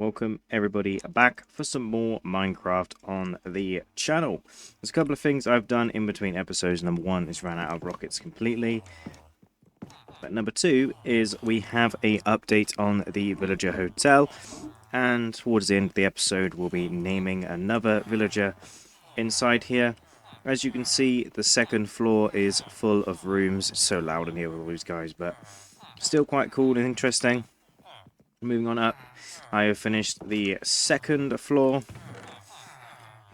Welcome everybody back for some more Minecraft on the channel. There's a couple of things I've done in between episodes. Number one is ran out of rockets completely. But number two is we have a update on the villager hotel. And towards the end of the episode we'll be naming another villager inside here. As you can see, the second floor is full of rooms. It's so loud in here with all these guys, but still quite cool and interesting. Moving on up, I have finished the second floor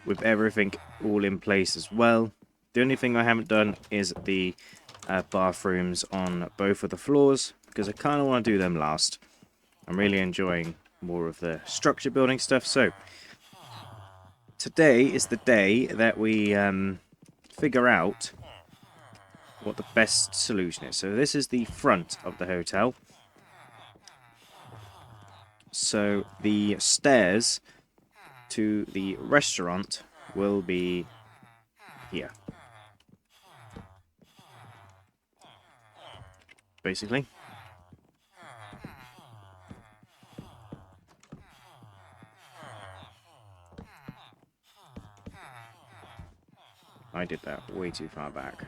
with everything all in place as well. The only thing I haven't done is the bathrooms on both of the floors because I kind of want to do them last. I'm really enjoying more of the structure building stuff. So today is the day that we figure out what the best solution is. So this is the front of the hotel. So the stairs to the restaurant will be here, basically. I did that way too far back.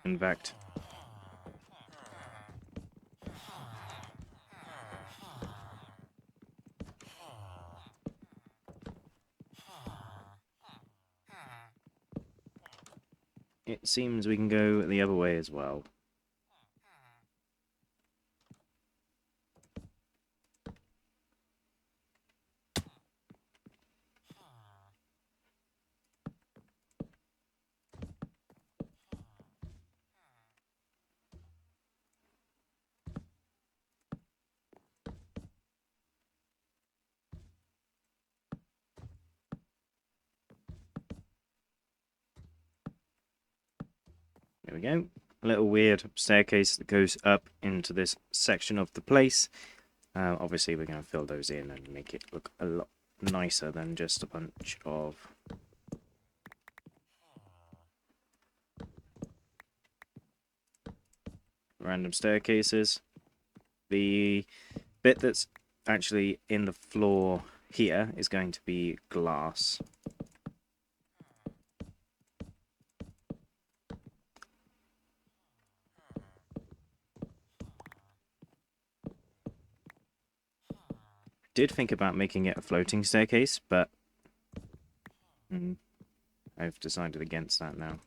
In fact, it seems we can go the other way as well. There we go. A little weird staircase that goes up into this section of the place. Obviously, we're going to fill those in and make it look a lot nicer than just a bunch of random staircases. The bit that's actually in the floor here is going to be glass. Did think about making it a floating staircase, but I've decided against that now.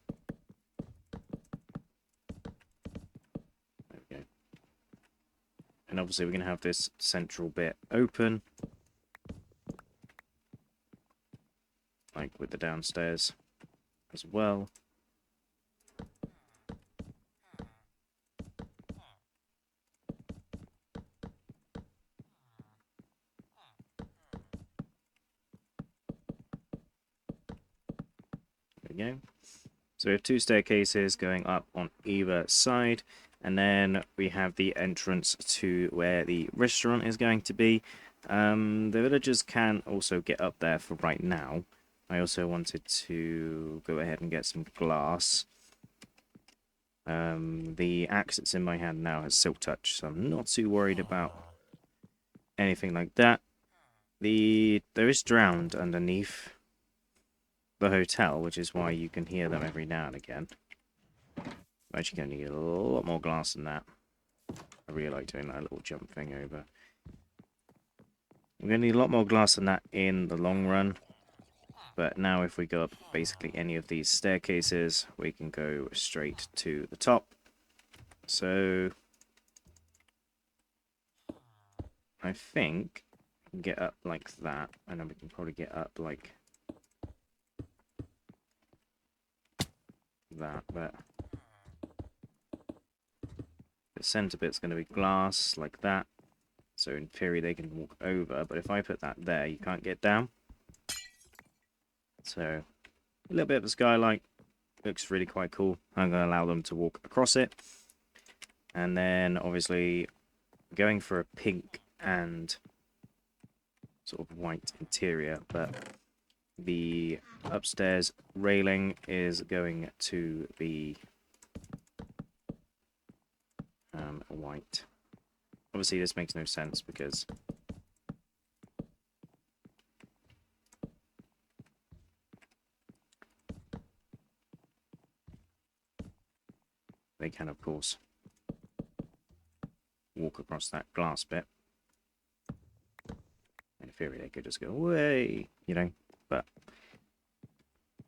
There we go. And obviously we're going to have this central bit open, like with the downstairs as well. There we go. So we have two staircases going up on either side, and then we have the entrance to where the restaurant is going to be. The villagers can also get up there for right now. I also wanted to go ahead and get some glass. The axe that's in my hand now has silk touch, so I'm not too worried about anything like that. There is drowned underneath the hotel, which is why you can hear them every now and again. I'm actually going to need a lot more glass than that. I really like doing that little jump thing over. I'm going to need a lot more glass than that in the long run. But now if we go up basically any of these staircases, we can go straight to the top. So I think we can get up like that, and then we can probably get up like that, but the center bit's going to be glass like that, so in theory they can walk over, but if I put that there you can't get down. So a little bit of a skylight, Looks really quite cool. I'm going to allow them to walk across it. And then, obviously, going for a pink and sort of white interior, but the upstairs railing is going to be white. Obviously, this makes no sense because they can, of course, walk across that glass bit. In theory, they could just go away, you know, but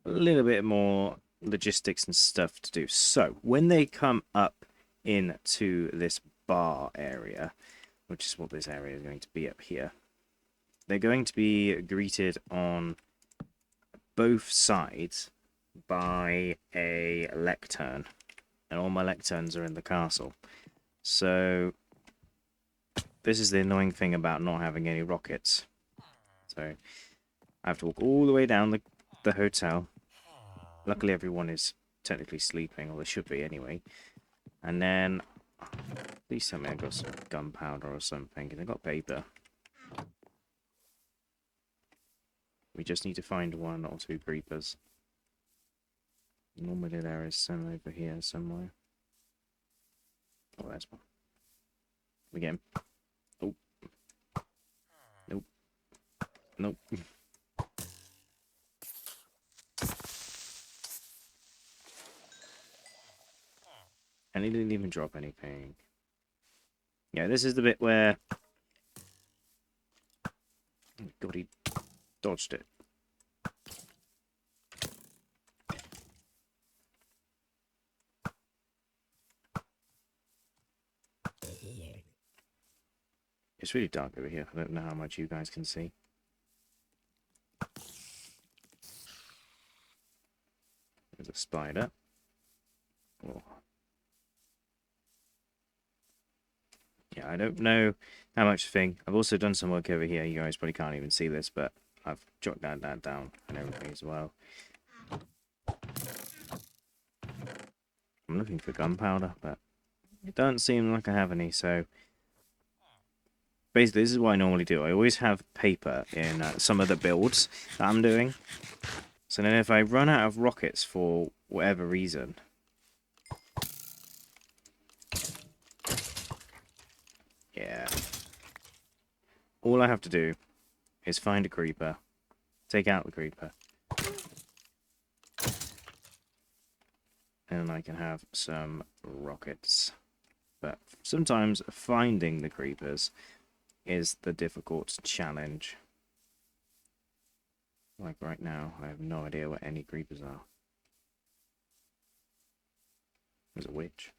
a little bit more logistics and stuff to do. So, when they come up into this bar area, which is what this area is going to be up here, they're going to be greeted on both sides by a lectern. And all my lecterns are in the castle. So, this is the annoying thing about not having any rockets. So, I have to walk all the way down the hotel. Luckily, everyone is technically sleeping, or they should be anyway. And then, please tell me I got some gunpowder or something. And I got paper. We just need to find 1 or 2 creepers. Normally there is some over here somewhere. Oh, there's one. We get him. Oh. Nope. Nope. And he didn't even drop anything. Yeah, this is the bit where... Oh, God, he dodged it. It's really dark over here. I don't know how much you guys can see. There's a spider. Oh. Yeah, I don't know how much thing. I've also done some work over here. You guys probably can't even see this, but I've jotted that down and everything as well. I'm looking for gunpowder, but it doesn't seem like I have any, so... Basically, this is what I normally do. I always have paper in some of the builds that I'm doing. So then if I run out of rockets for whatever reason... Yeah. All I have to do is find a creeper, take out the creeper, and I can have some rockets. But sometimes finding the creepers is the difficult challenge. Like right now, I have no idea what any creepers are. There's a witch.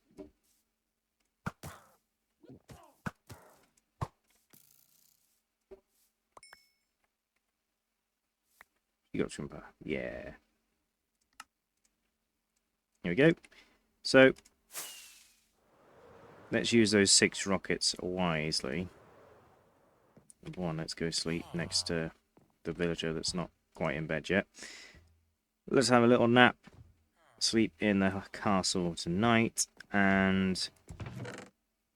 You got Trumper. Yeah. Here we go. So, let's use those 6 rockets wisely. One, let's go sleep next to the villager that's not quite in bed yet. Let's have a little nap. Sleep in the castle tonight. And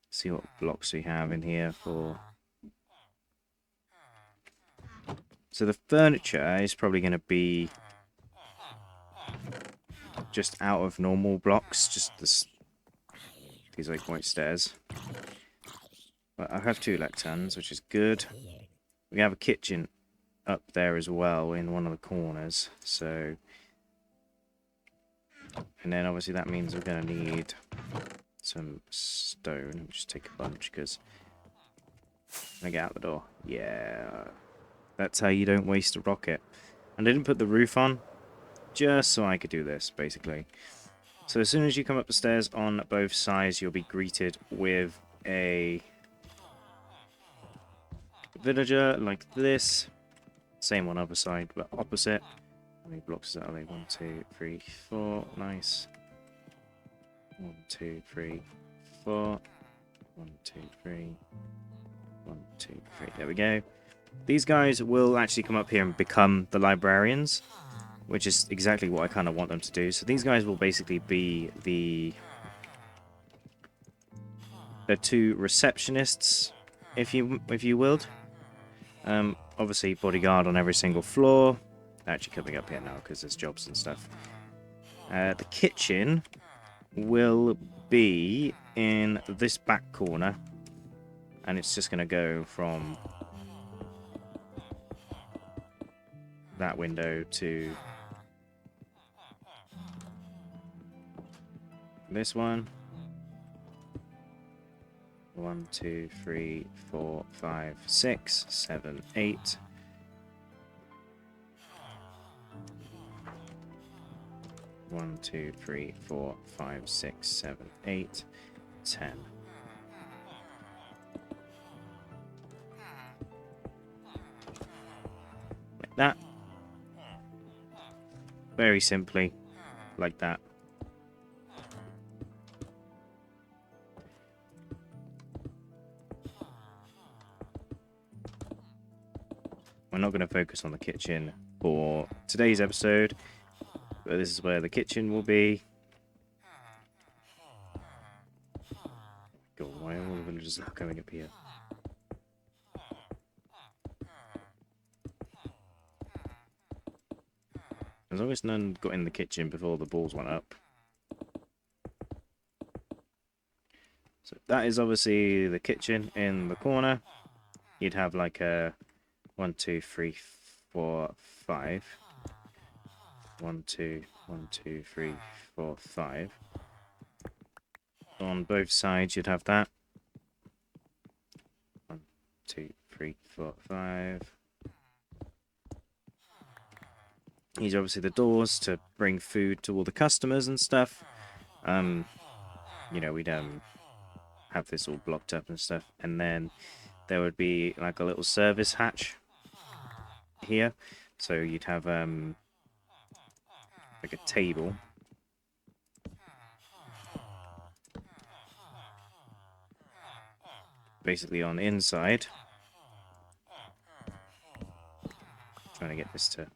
see what blocks we have in here for... So the furniture is probably going to be just out of normal blocks. Just this, these like white stairs. But I have 2 lecterns, which is good. We have a kitchen up there as well in one of the corners. So... And then obviously that means we're going to need some stone. Let me just take a bunch because... Can I get out the door? Yeah. That's how you don't waste a rocket. And I didn't put the roof on just so I could do this, basically. So as soon as you come up the stairs on both sides, you'll be greeted with a villager like this. Same on other side, but opposite. How many blocks are they? 1, 2, 3, 4. Nice. 1, 2, 3, 4. 1, 2, 3. 1, 2, 3. There we go. These guys will actually come up here and become the librarians. which is exactly what I kind of want them to do. So these guys will basically be the two receptionists, if you willed. Obviously bodyguard on every single floor. Actually coming up here now because there's jobs and stuff. The kitchen will be in this back corner, and it's just going to go from that window to this one. 1, 2, 3, 4, 5, 6, 7, 8. One, 2, 3, 4, 5, 6, 7, 8, 10. Like that. Very simply, like that. We're not going to focus on the kitchen for today's episode, but this is where the kitchen will be. God, why are all the villagers coming up here? As long as none got in the kitchen before the balls went up. So that is obviously the kitchen in the corner. You'd have like a 1, 2, 3, 4, 5. 1, 2, 1, 2, 3, 4, 5. On both sides, you'd have that. 1, 2, 3, 4, 5. These are obviously the doors to bring food to all the customers and stuff. You know, we'd have this all blocked up and stuff, and then there would be like a little service hatch here. So you'd have like a table. Basically on the inside. Trying to get this to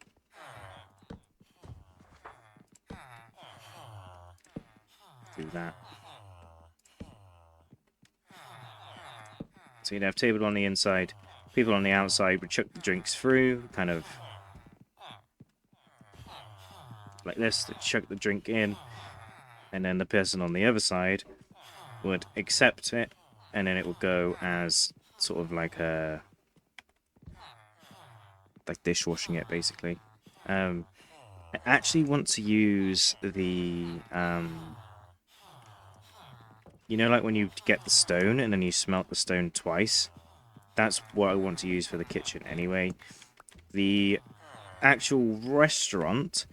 do that. So you'd have table on the inside, people on the outside would chuck the drinks through, kind of like this, they'd chuck the drink in, and then the person on the other side would accept it, and then it would go as sort of like a dishwashing it basically. I actually want to use the you know, like when you get the stone and then you smelt the stone twice. That's what I want to use for the kitchen anyway. The actual restaurant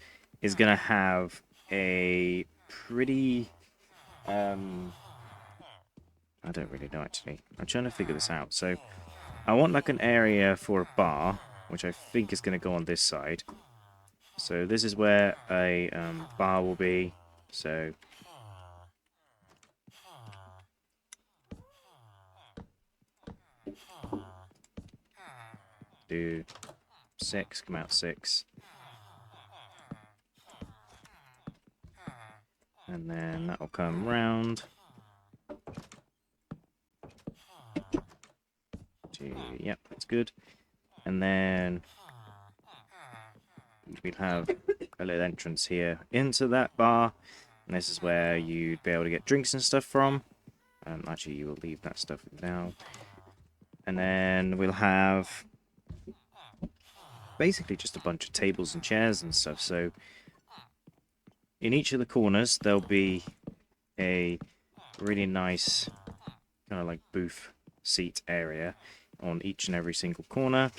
is going to have a pretty... I don't really know, actually. I'm trying to figure this out. So I want like an area for a bar, which I think is going to go on this side. So this is where a bar will be. So... 2, 6, come out 6. And then that will come round. 2, yep, that's good. And then we'll have a little entrance here into that bar. And this is where you'd be able to get drinks and stuff from. Actually, you will leave that stuff now. And then we'll have basically just a bunch of tables and chairs and stuff. So in each of the corners, there'll be a really nice kind of like booth seat area on each and every single corner.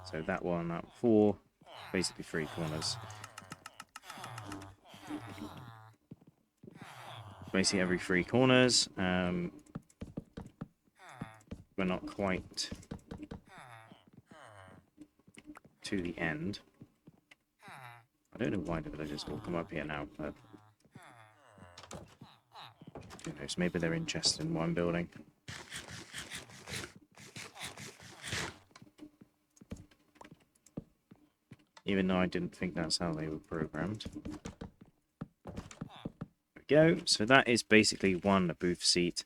So that one, that 4, basically 3 corners. Basically every 3 corners. We're not quite to the end. I don't know why the villagers will come up here now, but who knows, maybe they're interested in what I'm building. even though I didn't think that's how they were programmed. There we go. So that is basically one booth seat.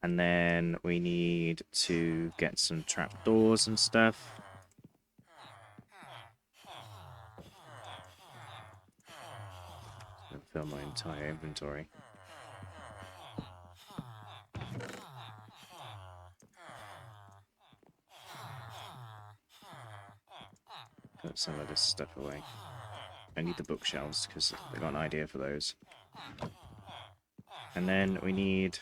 And then we need to get some trapdoors and stuff. I'll fill my entire inventory. Put some of this stuff away. I need the bookshelves because I got an idea for those. And then we need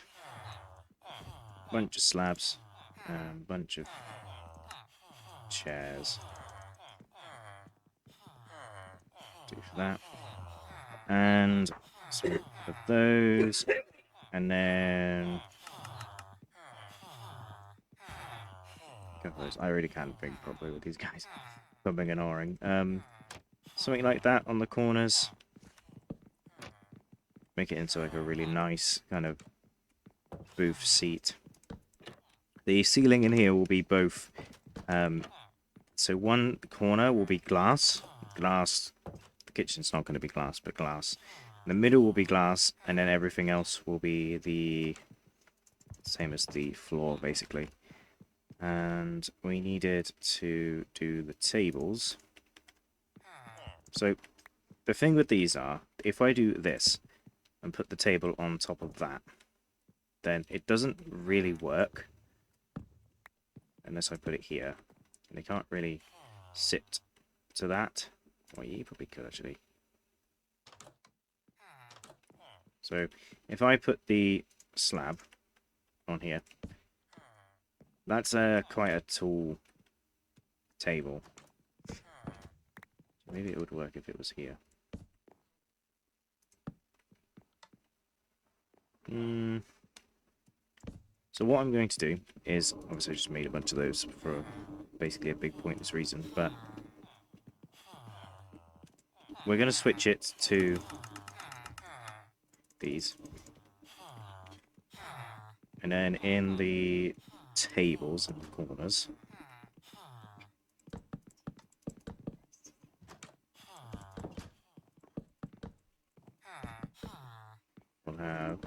a bunch of slabs and a bunch of chairs. Do for that. And some of those. And then a couple of those. I really can't think properly with these guys. Something annoying. Something like that on the corners. Make it into like a really nice kind of booth seat. The ceiling in here will be both. So one corner will be glass. Glass. The kitchen's not going to be glass, but glass. The middle will be glass, and then everything else will be the same as the floor, basically. And we needed to do the tables. So the thing with these are, if I do this and put the table on top of that, then it doesn't really work unless I put it here. And they can't really sit to that. Well, you probably could actually. So if I put the slab on here, that's quite a tall table. Maybe it would work if it was here. So what I'm going to do is, obviously I just made a bunch of those for basically a big pointless reason, but we're going to switch it to these. And then in the tables in the corners, we'll have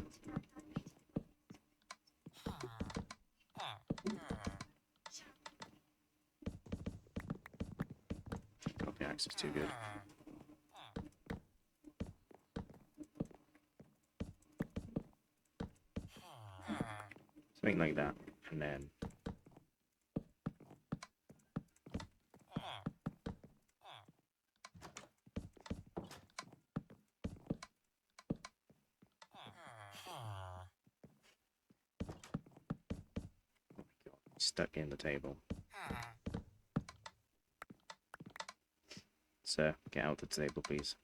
copy access too good. Something like that, and then stuck in the table. Sir, get out the table, please.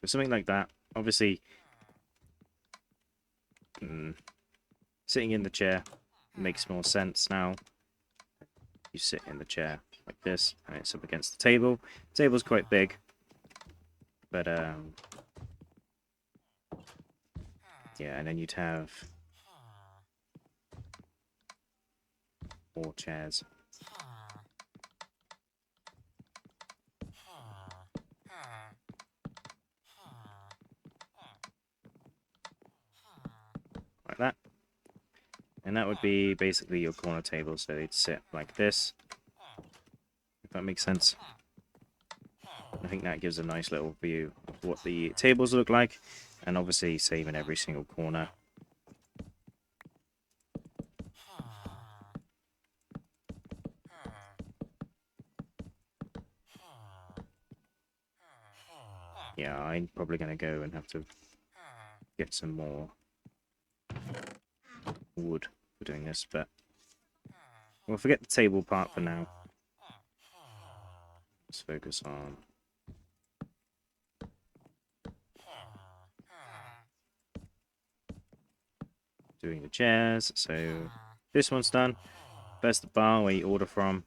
So something like that. Obviously, sitting in the chair makes more sense now. You sit in the chair like this, and it's up against the table. The table's quite big, but yeah, and then you'd have 4 chairs. Like that. And that would be basically your corner table, so they'd sit like this. If that makes sense. I think that gives a nice little view of what the tables look like, and obviously same in every single corner. Yeah, I'm probably going to go and have to get some more wood for doing this, but we'll forget the table part for now. Let's focus on doing the chairs. So this one's done. There's the bar where you order from.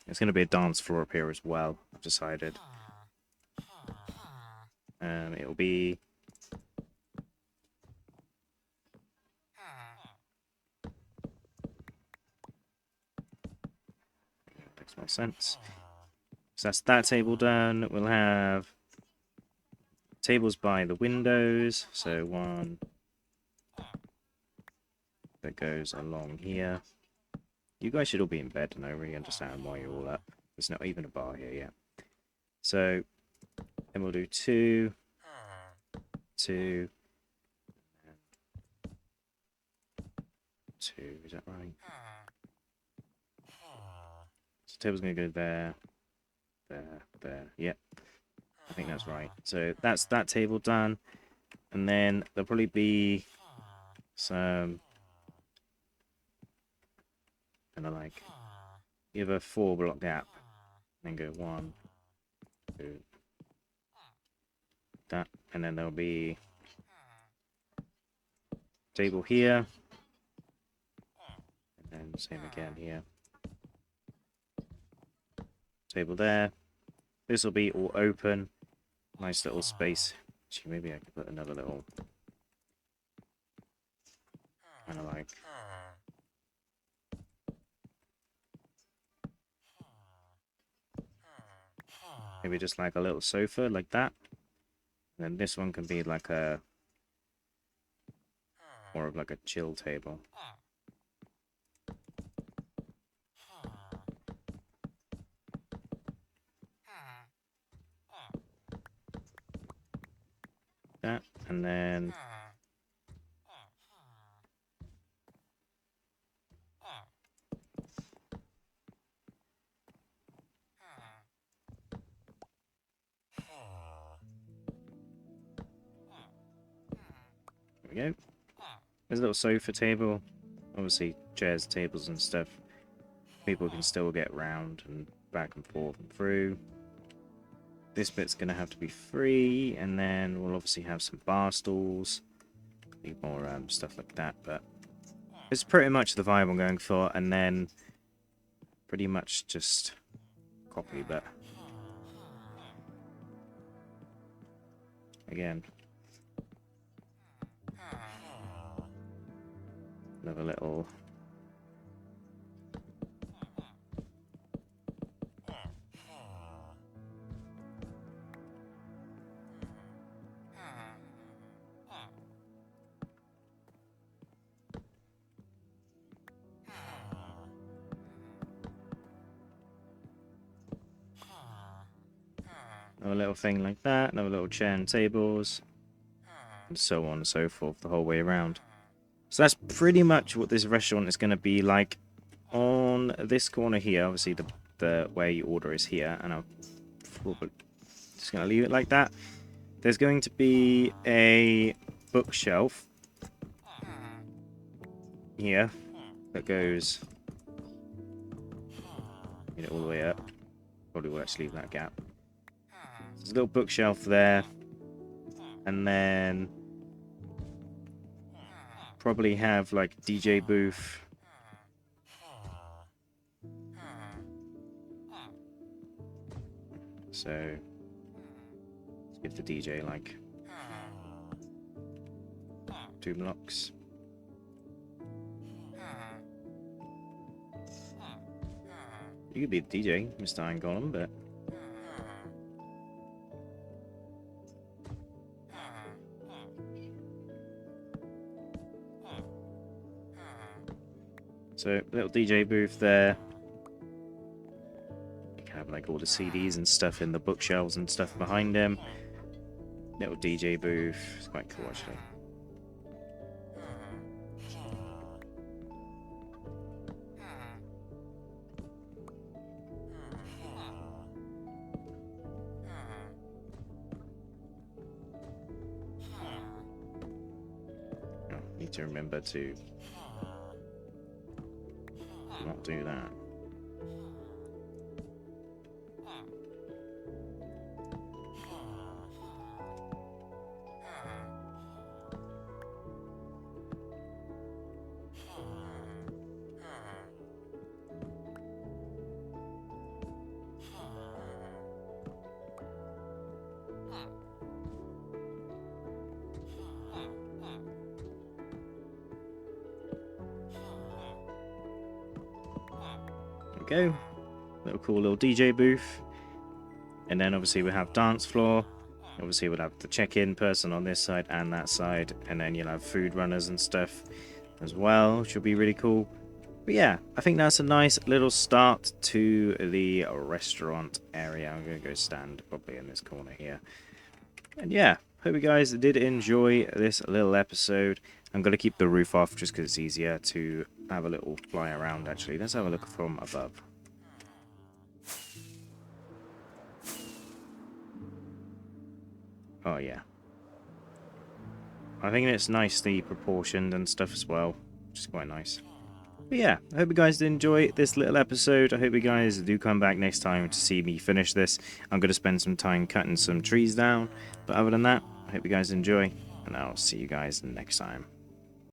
There's going to be a dance floor up here as well, I've decided. It'll be Makes more sense. So that's that table done. We'll have tables by the windows. So one that goes along here. You guys should all be in bed, and I really understand why you're all up. There's not even a bar here yet. So then we'll do 2, 2, 2. Is that right? So the table's going to go there, there, there. Yep, I think that's right. So that's that table done. And then there'll probably be some kind of like give a 4-block gap. Then go 1, 2, that. And then there'll be table here. And then same again here. Table there. This will be all open. Nice little space. Actually, maybe I could put another little kind of like maybe just like a little sofa like that. And then this one can be like a more of like a chill table. That, and then there we go. There's a little sofa table. Obviously chairs, tables and stuff. People can still get round and back and forth and through. This bit's going to have to be free, and then we'll obviously have some bar stools. Need more stuff like that, but it's pretty much the vibe I'm going for, and then pretty much just copy, but again, another little thing like that, another little chair and tables, and so on and so forth the whole way around. So that's pretty much what this restaurant is going to be like. On this corner here, obviously the where you order is here, and I'm probably just going to leave it like that. There's going to be a bookshelf here that goes, you know, all the way up. Probably will actually leave that gap. There's a little bookshelf there, and then probably have like DJ booth. So let's give the DJ like 2 blocks. You could be the DJ, Mr. Iron Golem, but so little DJ booth there. You can have like all the CDs and stuff in the bookshelves and stuff behind him. Little DJ booth. It's quite cool actually. Oh, need to remember to not do that. Go. little cool little DJ booth. And then obviously we have dance floor. Obviously we'll have the check-in person on this side and that side. And then you'll have food runners and stuff as well, which will be really cool. But yeah, I think that's a nice little start to the restaurant area. I'm going to go stand probably in this corner here. And yeah, hope you guys did enjoy this little episode. I'm going to keep the roof off just because it's easier to have a little fly around actually. Let's have a look from above. Oh yeah. I think it's nicely proportioned and stuff as well, which is quite nice. But yeah, I hope you guys did enjoy this little episode. I hope you guys do come back next time to see me finish this. I'm going to spend some time cutting some trees down. But other than that, I hope you guys enjoy, and I'll see you guys next time.